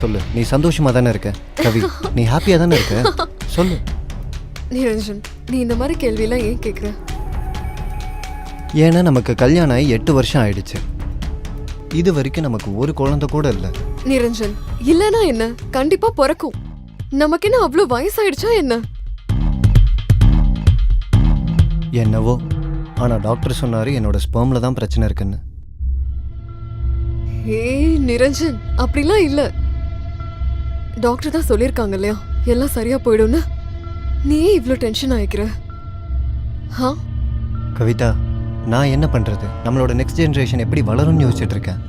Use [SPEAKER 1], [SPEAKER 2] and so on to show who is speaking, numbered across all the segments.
[SPEAKER 1] சொல்லு, நீ சந்தோஷமா தானே இருக்க? கவி, நீ ஹாப்பியா தானே இருக்க? சொல்லு.
[SPEAKER 2] நிரஞ்சன், நீ இந்த மாதிரி கேள்வியெல்லாம் ஏன் கேட்குற?
[SPEAKER 1] ஏன்னா நமக்கு கல்யாணம் ஆகி 8 வருஷம் ஆயிடுச்சு. இது வரைக்கும் நமக்கு ஒரு குழந்தை கூட இல்லை.
[SPEAKER 2] நிரஞ்சன், இல்லைன்னா என்ன, கண்டிப்பா பிறக்கும். நமக்கு என்ன அவ்வளோ வயசாயிடுச்சா என்ன?
[SPEAKER 1] என்னவோ, ஆனா டாக்டர் சொன்னாரு என்னோட ஸ்பெர்ம்ல தான் பிரச்சனை இருக்குன்னு.
[SPEAKER 2] ஏய் நிரஞ்சன், அப்படிலாம் இல்ல. டாக்டர் தான் சொல்லியிருக்காங்க இல்லையா, எல்லாம் சரியா போயிடும்னு. நீ ஏன் இவ்வளோ டென்ஷன் ஆயிக்கிற?
[SPEAKER 1] கவிதா, நான் என்ன பண்றது? நம்மளோட நெக்ஸ்ட் ஜெனரேஷன் எப்படி வளரும்னு யோசிச்சுட்டு இருக்கேன்.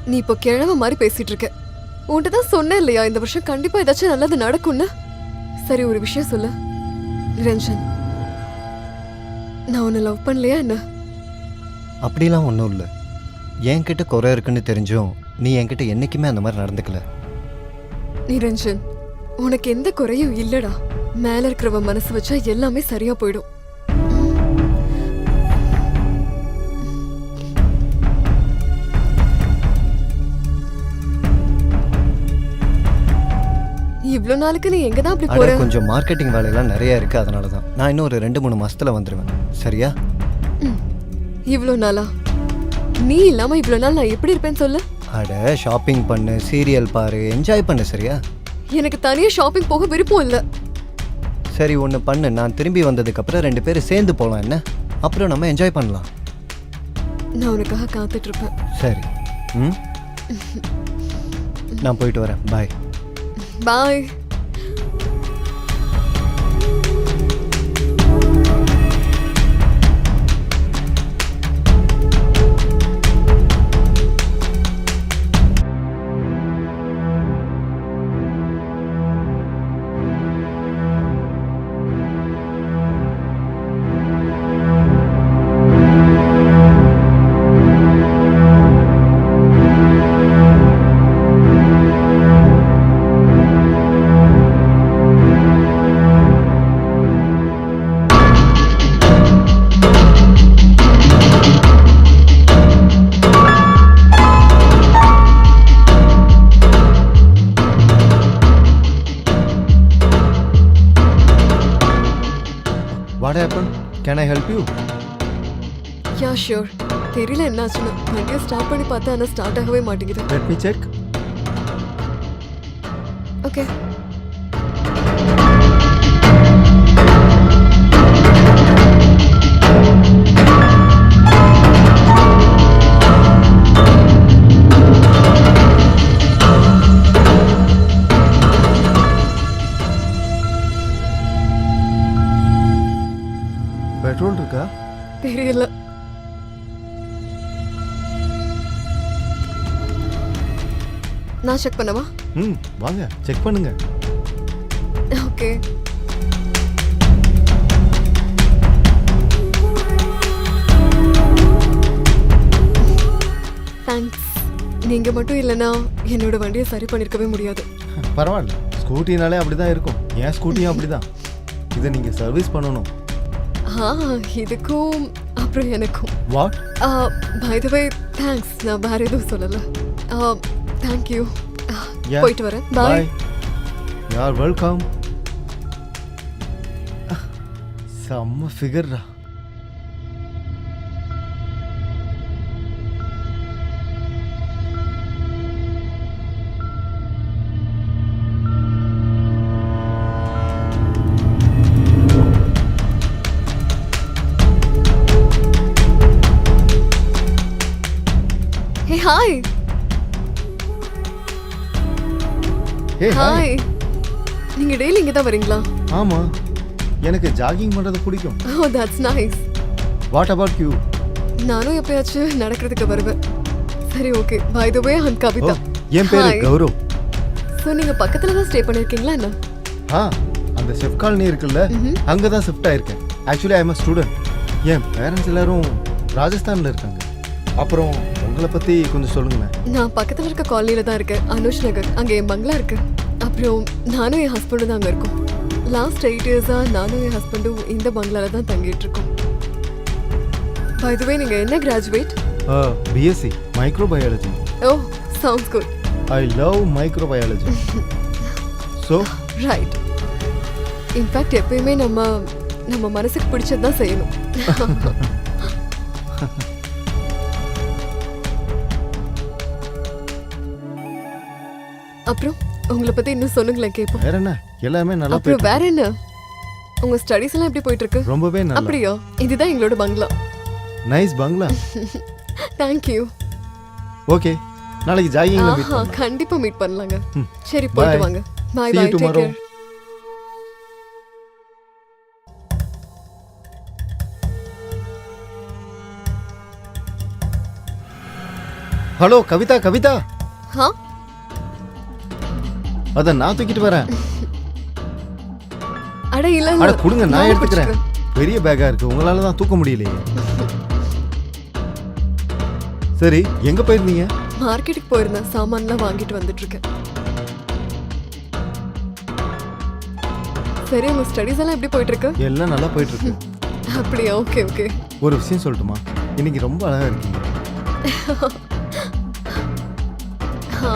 [SPEAKER 2] நீ இப்போ கிழவ மாதிரி பேசிட்டு இருக்க. உன்கிட்ட தான் சொன்னேன் இல்லையா, இந்த வருஷம் கண்டிப்பா ஏதாச்சும் நல்லது நடக்கும்னு. சரி, ஒரு விஷயம் சொல்லு நிரஞ்சன், நான் உன்னை லவ் பண்ணலையா என்ன?
[SPEAKER 1] அப்படிலாம் ஒன்றும் இல்லை. என்கிட்ட குறை இருக்குன்னு தெரிஞ்சும் நீ என்கிட்ட என்னைக்குமே அந்த மாதிரி நடந்துக்கல.
[SPEAKER 2] நிரஞ்சன், உனக்கு எந்த குறையும் இல்லடா. மேல இருக்கிறவ மனசு வச்சா எல்லாமே சரியா போயிடும். இவ்ளோ நாளுக்கு நீ எங்க தான் அப்படி போற?
[SPEAKER 1] கொஞ்சம் மார்க்கெட்டிங் வேலையெல்லாம் நிறைய இருக்கு, அதனால தான். நான் இன்னும் ஒரு 2-3 மாசத்துல வந்துருவேன். சரியா?
[SPEAKER 2] இவ்ளோ நாளா? நீ இல்லாம இவ்ளோ நாள் நான் எப்படி இருப்பேன்னு சொல்லு.
[SPEAKER 1] அட, ஷாப்பிங் பண்ணு, சீரியல் பாரு, என்ஜாய் பண்ணு. சரியா?
[SPEAKER 2] எனக்கு தனியா ஷாப்பிங் போக விருப்பம் இல்ல.
[SPEAKER 1] சரி, ஒன்று பண்ணு. நான் திரும்பி வந்ததுக்கு அப்புறம் 2 பேரும் சேர்ந்து போகலாம். என்ன? அப்புறம் நம்ம என்ஜாய் பண்ணலாம்.
[SPEAKER 2] நான் உனக்காக காத்துட்டு இருப்பேன்.
[SPEAKER 1] சரி. நான் போயிட்டு வரேன். பாய்.
[SPEAKER 2] பாய்.
[SPEAKER 1] What happened? Can I help you?
[SPEAKER 2] Yeah, sure. தெரியல என்னாச்சுன்னு. வண்டியை ஸ்டார்ட் பண்ணி பார்த்தா ஆனால் ஸ்டார்ட் ஆகவே மாட்டேங்குது.
[SPEAKER 1] Let me check.
[SPEAKER 2] Okay.
[SPEAKER 1] Petrol இருக்கா?
[SPEAKER 2] தெரியல. நான் செக் பண்ணவா?
[SPEAKER 1] வாங்க செக் பண்ணுங்க.
[SPEAKER 2] ஓகே. தேங்க்ஸ். நீங்க மட்டும் இல்லைன்னா என்னோட வண்டியை சரி பண்ணிருக்கவே முடியாது.
[SPEAKER 3] பரவாயில்ல, ஸ்கூட்டினாலே அப்படிதான் இருக்கும். என் ஸ்கூட்டியும் அப்படிதான். இதை நீங்க சர்வீஸ் பண்ணணும்.
[SPEAKER 2] இதுக்கும் அப்புறம் எனக்கும்.
[SPEAKER 3] What?
[SPEAKER 2] By the way, thanks. நான் வேற எதுவும் சொல்லல. Thank you. போயிட்டு வரேன். பாய்.
[SPEAKER 3] You are welcome. செம்ம ஃபிகர்ரா.
[SPEAKER 2] ஹாய். ஹாய். நீங்க டெய்லி இங்க தான் வரீங்களா?
[SPEAKER 3] ஆமா, எனக்கு ஜாகிங் பண்றது பிடிக்கும்.
[SPEAKER 2] ஓ, that's nice.
[SPEAKER 3] What about you?
[SPEAKER 2] நானும் எப்பயாச்சும் நடக்கிறதுக்கு வருவேன். சரி, okay. By the way, I am Kavitha.
[SPEAKER 3] என் பேரு கௌரவ்.
[SPEAKER 2] சோ நீங்க பக்கத்துல தான் ஸ்டே பண்ணிருக்கீங்களா என்ன?
[SPEAKER 3] அந்த செஃப் காலனி இருக்குல்ல, அங்க தான் ஷிஃப்ட் ஆயிருக்கேன். Actually I am a student. என் பேரண்ட்ஸ் எல்லாரும் ராஜஸ்தான்ல இருக்காங்க. அப்புறம் உங்களை பத்தி கொஞ்சம் சொல்லுங்களேன்.
[SPEAKER 2] நான் பக்கத்துல இருக்க காலனில தான் இருக்கேன், அனுஷ் நகர். அங்க என் பங்களா இருக்கு. அப்புறம் நானும் என் ஹஸ்பண்டும் தான் அங்க இருக்கோம். லாஸ்ட் 8 இயர்ஸா நானும் என் ஹஸ்பண்டும் இந்த பங்களால தான் தங்கிட்டு இருக்கோம். பை தி வே, நீங்க என்ன graduate?
[SPEAKER 3] BSc microbiology.
[SPEAKER 2] Oh, sounds good.
[SPEAKER 3] I love microbiology. So
[SPEAKER 2] right. In fact எப்பயுமே நம்ம நம்ம மனசுக்கு பிடிச்சது தான் செய்யணும். அப்புறம் உங்களை பத்தி இன்னும் சொல்லுங்களேன் கேட்போம்.
[SPEAKER 3] வேற என்ன, எல்லாமே நல்லா
[SPEAKER 2] அப்புறம் வேற என்ன, உங்க ஸ்டடீஸ் எல்லாம் எப்படி போயிட்டு இருக்கு?
[SPEAKER 3] ரொம்பவே நல்லா.
[SPEAKER 2] அப்படியா? இதுதான் எங்களோட பங்களா.
[SPEAKER 3] நைஸ் பங்களா.
[SPEAKER 2] தேங்க்யூ.
[SPEAKER 3] ஓகே, நாளைக்கு ஜாகிங்ல மீட் பண்ணலாம்.
[SPEAKER 2] கண்டிப்பா மீட் பண்ணலாங்க. சரி போயிட்டு வாங்க. Bye
[SPEAKER 3] See
[SPEAKER 2] bye.
[SPEAKER 3] you
[SPEAKER 2] take
[SPEAKER 3] tomorrow.
[SPEAKER 2] Care.
[SPEAKER 3] Hello Kavitha. Kavitha,
[SPEAKER 2] ஹா,
[SPEAKER 3] அத நான் தூக்கிட்டு வரேன்.
[SPEAKER 2] அட இல்ல
[SPEAKER 3] அட
[SPEAKER 2] இல்ல.
[SPEAKER 3] கொடுங்க, நான்
[SPEAKER 2] நானே
[SPEAKER 3] எடுத்துக்கிறேன்.
[SPEAKER 2] பிடிச்சுக்கிறேன்.
[SPEAKER 3] பெரிய பேக்கா இருக்கு, உங்களால தான் தூக்க முடியலையே. சரி, எங்க போயிருந்தீங்க?
[SPEAKER 2] மார்க்கெட்டுக்கு போயிருந்தேன், சாமான்லாம் வாங்கிட்டு வந்துட்டு இருக்கேன். சரி, உங்க ஸ்டடீஸ் எல்லாம் எப்படி போயிட்டு இருக்கு?
[SPEAKER 3] எல்லாம் நல்லா போயிட்டு இருக்கு.
[SPEAKER 2] அப்படியா? Okay okay.
[SPEAKER 3] ஒரு விஷயம் சொல்லட்டுமா? இன்னைக்கு ரொம்ப அழகா இருக்கீங்க.
[SPEAKER 2] ஆ,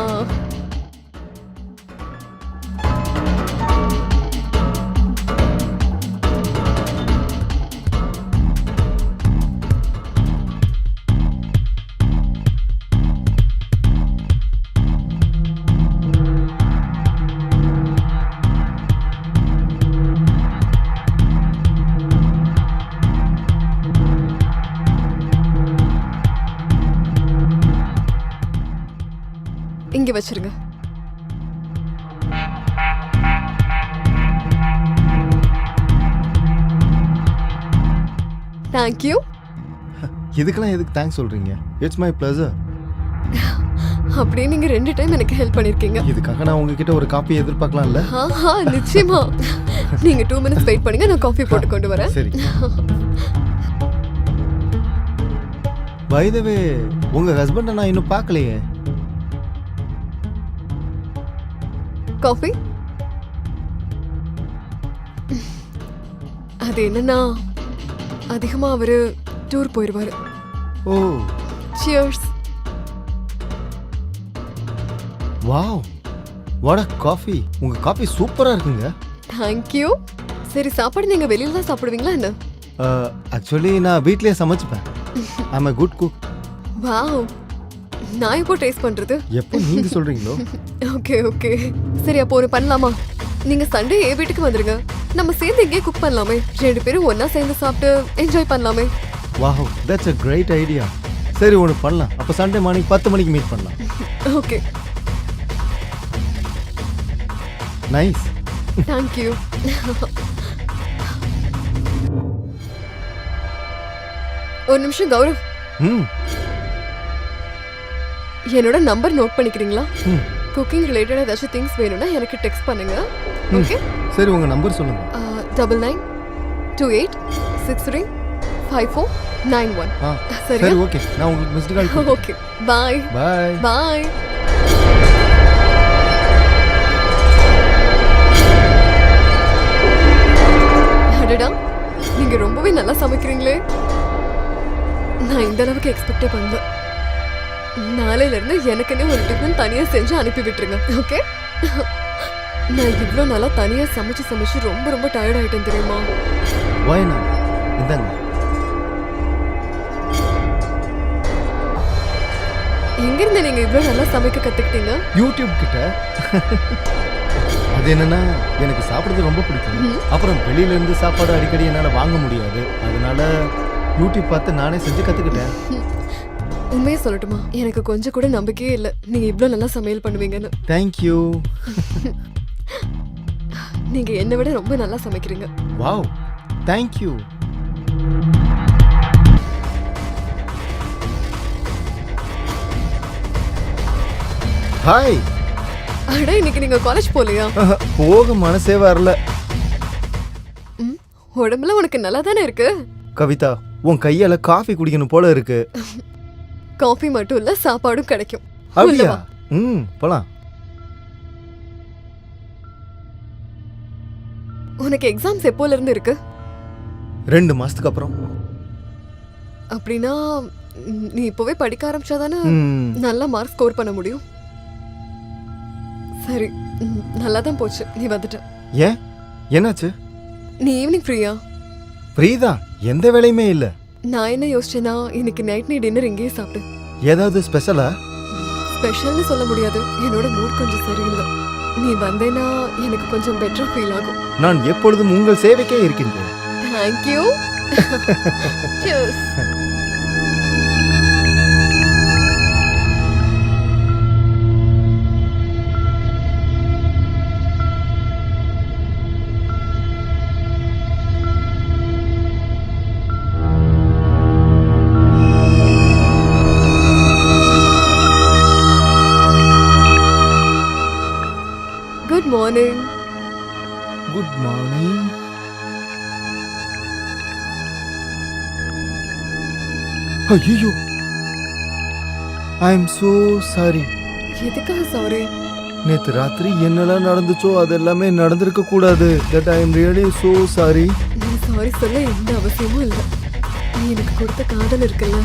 [SPEAKER 2] இங்க வச்சிருங்க. தேங்க்யூ.
[SPEAKER 3] இதுக்கெல்லாம் எதுக்கு தேங்க்ஸ் சொல்றீங்க? It's my pleasure.
[SPEAKER 2] அப்படியே நீங்க 2 டைம் எனக்கு ஹெல்ப் பண்ணிருக்கீங்க.
[SPEAKER 3] இதுக்காக நான் உங்ககிட்ட ஒரு காப்பி எதிர்பார்க்கலாம்ல?
[SPEAKER 2] ஆஹா, நிச்சயமா. நீங்க 2 மினிட்ஸ் வெயிட் பண்ணுங்க, நான் காஃபி போட்டு கொண்டு வரேன்.
[SPEAKER 3] சரி. பை த வே, உங்க ஹஸ்பண்ட நான் இன்னும் பார்க்கலையே.
[SPEAKER 2] காஃபி? அது என்னன்னா, அதிகமா அவரு டூர் போயிருவாரு.
[SPEAKER 3] ஓ,
[SPEAKER 2] cheers.
[SPEAKER 3] Wow, what a coffee. உங்க காஃபி சூப்பரா இருக்குங்க.
[SPEAKER 2] தேங்க்யூ. சரி, சாப்பாடு நீங்க வெளியில தான் சாப்பிடுவீங்களா என்ன?
[SPEAKER 3] ஆக்சுவலி நான் வீட்லயே சமைச்சுப்பேன். I'm a good cook.
[SPEAKER 2] Wow, நான் இப்போ டேஸ்ட் பண்றது.
[SPEAKER 3] எப்போ நீங்க சொல்றீங்களோ.
[SPEAKER 2] Okay okay. சரி, அப்போ ஒரு பண்ணலாமா? நீங்க சண்டே என் வீட்டுக்கு வந்துருங்க, நம்ம சேர்ந்து இங்கே குக் பண்ணலாமே. 2 பேரும் ஒண்ணா சேர்ந்து சாப்பிட்டு என்ஜாய் பண்ணலாமே.
[SPEAKER 3] Wow, that's a great idea. சரி, ஒன்று பண்ணலாம். அப்போ சண்டே மார்னிங் 10 மணிக்கு மீட் பண்ணலாம்.
[SPEAKER 2] ஓகே.
[SPEAKER 3] நைஸ்.
[SPEAKER 2] தேங்க்யூ. ஒரு நிமிஷம் கௌரவ்,
[SPEAKER 3] ம்
[SPEAKER 2] என்னோட நம்பர் நோட் பண்ணிக்கிறீங்களா?
[SPEAKER 3] ம்
[SPEAKER 2] குக்கிங் ரிலேட்டட் ஏதாச்சும் திங்ஸ் வேணும்னா எனக்கு டெக்ஸ்ட் பண்ணுங்க. ஓகே.
[SPEAKER 3] சரி, உங்க நம்பர் சொல்லுங்க.
[SPEAKER 2] 9928635491.
[SPEAKER 3] சரி,
[SPEAKER 2] சரியா?
[SPEAKER 3] ஓகே. நான் உங்களுக்கு மிஸ்டு கால்.
[SPEAKER 2] ஓகே. பாய்
[SPEAKER 3] பாய்.
[SPEAKER 2] பாய். அடடா, நீங்க ரொம்பவே நல்லா சமைக்கிறீங்களே. நான் இந்த அளவுக்கு எக்ஸ்பெக்டே பண்ணல. நாளையில இருந்து எனக்குன்னே ஒரு டிஃபன் தனியா செஞ்சு அனுப்பி விட்டுருங்க. ஓகே. நான் இவ்வளோ நாளா தனியா சமைச்சு சமைச்சு ரொம்ப ரொம்ப டயர்ட் ஆயிட்டேன் தெரியுமா?
[SPEAKER 3] வாய்னா இந்தாங்க.
[SPEAKER 2] எங்க இருந்து நீங்க இவ்வளோ நல்லா சமைக்க கத்துக்கிட்டீங்க?
[SPEAKER 3] யூடியூப் கிட்ட. அது என்னன்னா, எனக்கு சாப்பிடுறது ரொம்ப பிடிக்கும். அப்புறம் வெளியில இருந்து சாப்பாடு அடிக்கடி என்னால வாங்க முடியாது. அதனால யூடியூப் பார்த்து நானே செஞ்சு கத்துக்கிட்டேன்.
[SPEAKER 2] உண்மையை சொல்லட்டுமா, எனக்கு கொஞ்சம் கூட நம்பிக்கையே இல்லை நீங்க இவ்வளோ நல்லா சமையல் பண்ணுவீங்கன்னு.
[SPEAKER 3] தேங்க்யூ.
[SPEAKER 2] நீங்க என்னை விட ரொம்ப நல்லா சமைக்கிறீங்க.
[SPEAKER 3] Wow, thank you. ஹாய்.
[SPEAKER 2] அட, இன்னைக்கு நீங்க காலேஜ் போகலையா?
[SPEAKER 3] போக மனசே வரல.
[SPEAKER 2] ம், உடம்புல உனக்கு நல்லா தானே இருக்கு.
[SPEAKER 3] கவிதா, உன் கையால காஃபி குடிக்கணும் போல இருக்கு.
[SPEAKER 2] காஃபி மட்டும் இல்ல, சாப்பாடும் கிடைக்கும்.
[SPEAKER 3] அப்படியா?
[SPEAKER 2] உள்ளவா?
[SPEAKER 3] போலாம்.
[SPEAKER 2] உனக்கு எக்ஸாம்ஸ் எப்போல இருந்து இருக்கு?
[SPEAKER 3] 2 மாசத்துக்கு அப்புறம்.
[SPEAKER 2] அப்படின்னா நீ இப்போவே படிக்க ஆரம்பிச்சாதானே
[SPEAKER 3] ம்,
[SPEAKER 2] நல்ல மார்க் ஸ்கோர் பண்ண முடியும். சரி நல்லா தான் போச்சு நீ வந்துட்ட.
[SPEAKER 3] ஏன் என்னாச்சு?
[SPEAKER 2] நீ ஈவினிங் ஃப்ரீயா?
[SPEAKER 3] ஃப்ரீ தான், எந்த வேலையுமே இல்லை.
[SPEAKER 2] நான் என்ன யோசிச்சேன்னா இன்னைக்கு நைட் நீ டின்னர் இங்கேயே சாப்பிடு.
[SPEAKER 3] ஏதாவது ஸ்பெஷலா?
[SPEAKER 2] ஸ்பெஷல்னு சொல்ல முடியாது, என்னோட மூட் கொஞ்சம் சரியில்லை. நீ வந்தேன்னா எனக்கு கொஞ்சம் பெட்டரா ஃபீல் ஆகும்.
[SPEAKER 3] நான் எப்பொழுதும் உங்கள் சேவைக்கே இருக்கின்றேன்.
[SPEAKER 2] Thank you. Cheers. Good morning.
[SPEAKER 3] Good morning. ஐயோ, ஐ எம் சோ சாரி.
[SPEAKER 2] எதுக்காக சாரி?
[SPEAKER 3] நேத்து ராத்திரி என்னெல்லாம் நடந்துச்சோ அதெல்லாமே நடந்திருக்க கூடாது. That I am really so sorry.
[SPEAKER 2] நீ சாரி சொல்ல எந்த அவசியமும் இல்லை. நீ எனக்கு கொடுத்த காதல் இருக்குல்ல,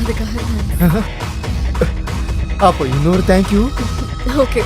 [SPEAKER 2] அதுக்காக thanks.
[SPEAKER 3] அப்போ இன்னொரு தேங்க்யூ.
[SPEAKER 2] Okay.